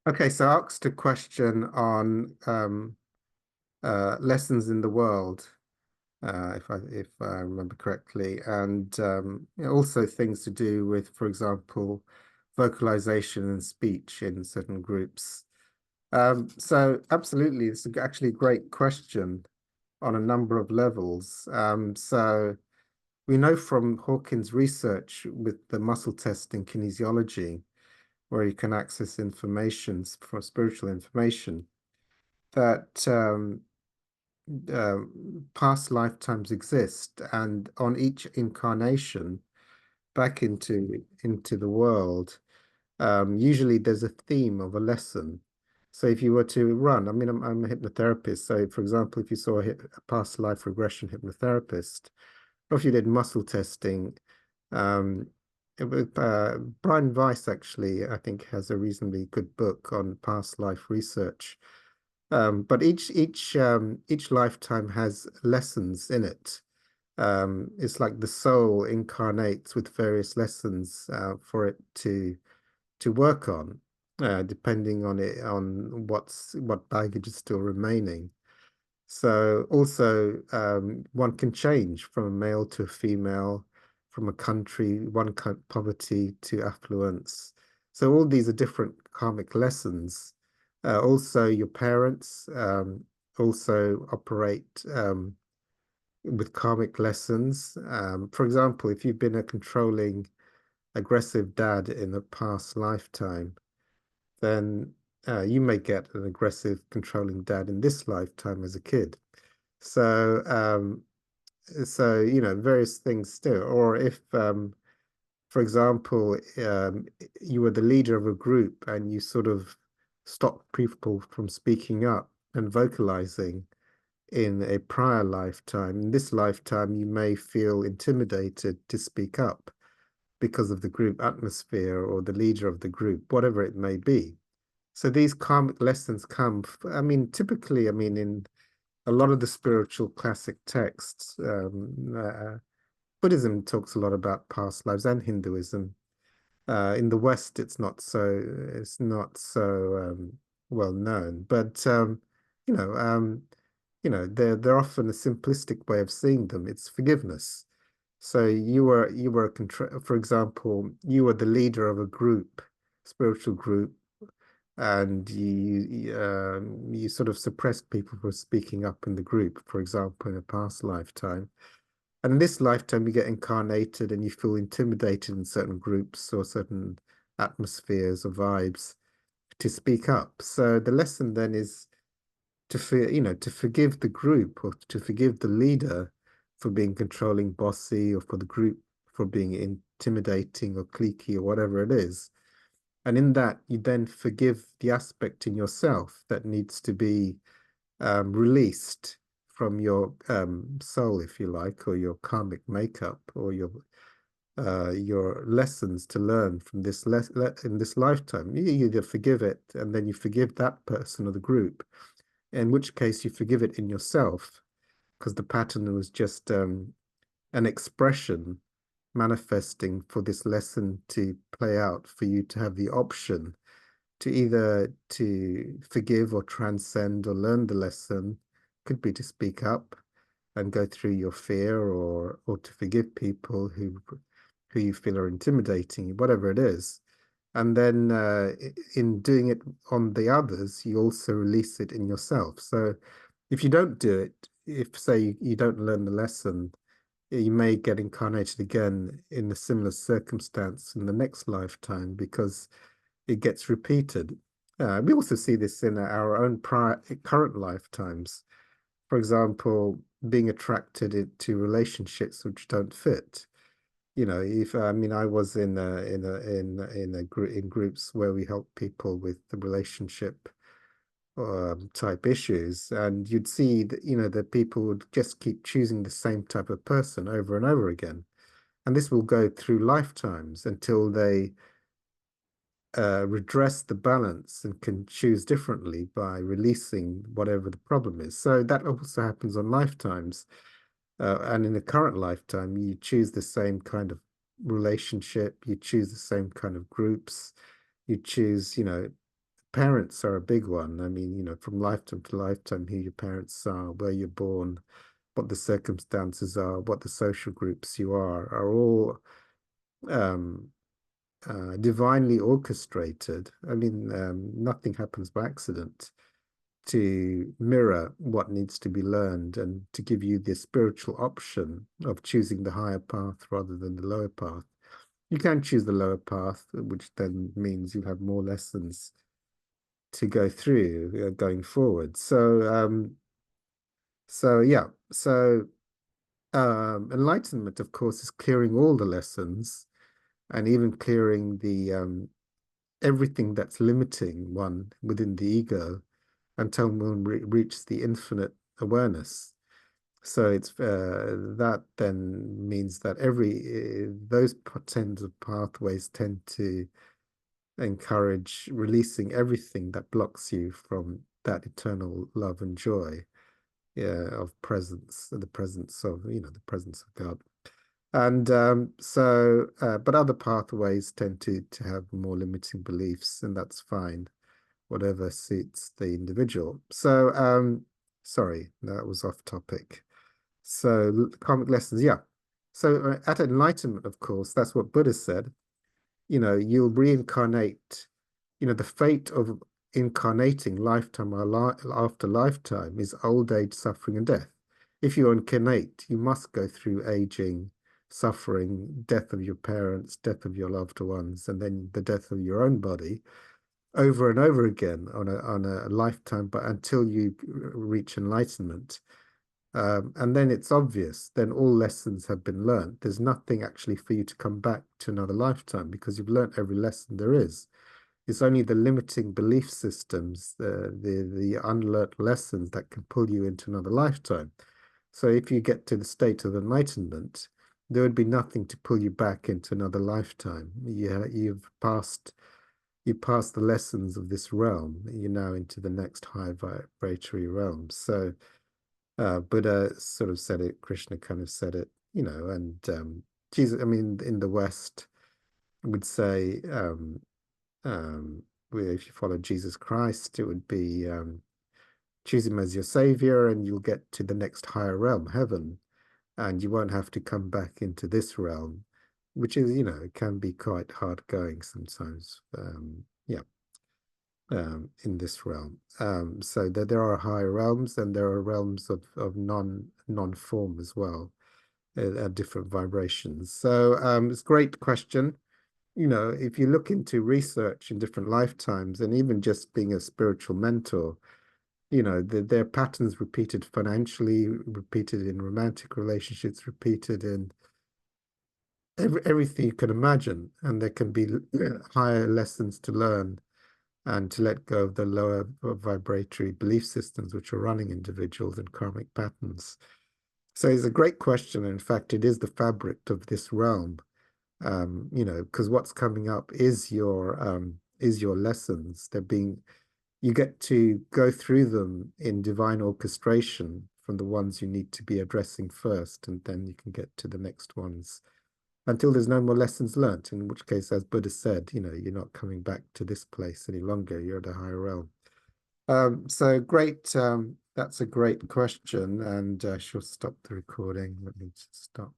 Okay, so I asked a question on lessons in the world, if I remember correctly, and also things to do with, for example, vocalization and speech in certain groups. So absolutely, it's actually a great question on a number of levels. So we know from Hawkins' research with the muscle test in kinesiology, where you can access information for spiritual information that past lifetimes exist, and on each incarnation back into the world, usually there's a theme of a lesson. So if you were to run, I mean, I'm a hypnotherapist. So for example, if you saw a past life regression hypnotherapist, or if you did muscle testing, um, Brian Weiss actually, I think, has a reasonably good book on past life research. But each lifetime has lessons in it. It's like the soul incarnates with various lessons for it to work on, depending on what baggage is still remaining. So also one can change from a male to a female, from a country, one kind poverty to affluence. So all these are different karmic lessons. Also, your parents also operate with karmic lessons. For example, if you've been a controlling, aggressive dad in a past lifetime, then you may get an aggressive, controlling dad in this lifetime as a kid. So, various things still. Or if, for example, you were the leader of a group and you sort of stopped people from speaking up and vocalizing in a prior lifetime. In this lifetime, you may feel intimidated to speak up because of the group atmosphere or the leader of the group, whatever it may be. So these karmic lessons come, I mean, typically, I mean, in a lot of the spiritual classic texts, Buddhism talks a lot about past lives and Hinduism. In the West, it's not so well known, but you know, um, they're often a simplistic way of seeing them. It's forgiveness. So you were a control, for example, you were the leader of a group, spiritual group, and you sort of suppressed people from speaking up in the group, for example, in a past lifetime. And in this lifetime, you get incarnated and you feel intimidated in certain groups or certain atmospheres or vibes to speak up. So the lesson then is to forgive the group or to forgive the leader for being controlling, bossy, or for the group for being intimidating or cliquey or whatever it is. And in that, you then forgive the aspect in yourself that needs to be released from your soul, if you like, or your karmic makeup, or your lessons to learn from in this lifetime. You either forgive it, and then you forgive that person or the group, in which case you forgive it in yourself, because the pattern was just an expression manifesting for this lesson to play out, for you to have the option to either to forgive or transcend or learn the lesson. Could be to speak up and go through your fear, or to forgive people who you feel are intimidating, whatever it is. And then in doing it on the others, you also release it in yourself. So if you don't do it, if say you don't learn the lesson, you may get incarnated again in a similar circumstance in the next lifetime because it gets repeated. We also see this in our own current lifetimes. For example, being attracted to relationships which don't fit. If I mean, I was in groups where we help people with the relationship type issues, and you'd see that that people would just keep choosing the same type of person over and over again, and this will go through lifetimes until they redress the balance and can choose differently by releasing whatever the problem is. So that also happens on lifetimes. And in the current lifetime, you choose the same kind of relationship, you choose the same kind of groups, you choose, parents are a big one. I mean, from lifetime to lifetime, who your parents are, where you're born, what the circumstances are, what the social groups you are all um, divinely orchestrated. I mean, nothing happens by accident to mirror what needs to be learned and to give you the spiritual option of choosing the higher path rather than the lower path. You can choose the lower path, which then means you have more lessons to go through going forward. So yeah, so enlightenment, of course, is clearing all the lessons and even clearing the everything that's limiting one within the ego until one reaches the infinite awareness. So it's that then means that those tens of pathways tend to encourage releasing everything that blocks you from that eternal love and joy, yeah, of presence, the presence of the presence of God. And but other pathways tend to have more limiting beliefs, and that's fine, whatever suits the individual. So sorry, that was off topic. So karmic lessons, yeah. So at enlightenment, of course, that's what Buddha said. You'll reincarnate. The fate of incarnating lifetime after lifetime is old age, suffering, and death. If you incarnate, you must go through aging, suffering, death of your parents, death of your loved ones, and then the death of your own body over and over again on a lifetime, but until you reach enlightenment. And then it's obvious, then all lessons have been learned. There's nothing actually for you to come back to another lifetime because you've learned every lesson there is. It's only the limiting belief systems, the unlearned lessons that can pull you into another lifetime. So if you get to the state of enlightenment, there would be nothing to pull you back into another lifetime. You've passed the lessons of this realm. You're now into the next high vibratory realm. So Buddha sort of said it, Krishna kind of said it, and Jesus, I mean, in the West, would say, if you follow Jesus Christ, it would be choose him as your savior, and you'll get to the next higher realm, heaven, and you won't have to come back into this realm, which is, it can be quite hard going sometimes. Yeah. In this realm. So that there are higher realms and there are realms of non-form as well, at different vibrations. So it's a great question. If you look into research in different lifetimes and even just being a spiritual mentor, there are patterns repeated financially, repeated in romantic relationships, repeated in everything you can imagine, and there can be higher lessons to learn and to let go of the lower vibratory belief systems which are running individuals and karmic patterns. So it's a great question. In fact, it is the fabric of this realm, because what's coming up is your lessons. You get to go through them in divine orchestration from the ones you need to be addressing first, and then you can get to the next ones until there's no more lessons learnt, in which case, as Buddha said, you're not coming back to this place any longer, you're at a higher realm. So great, that's a great question, and I shall stop the recording. Let me just stop.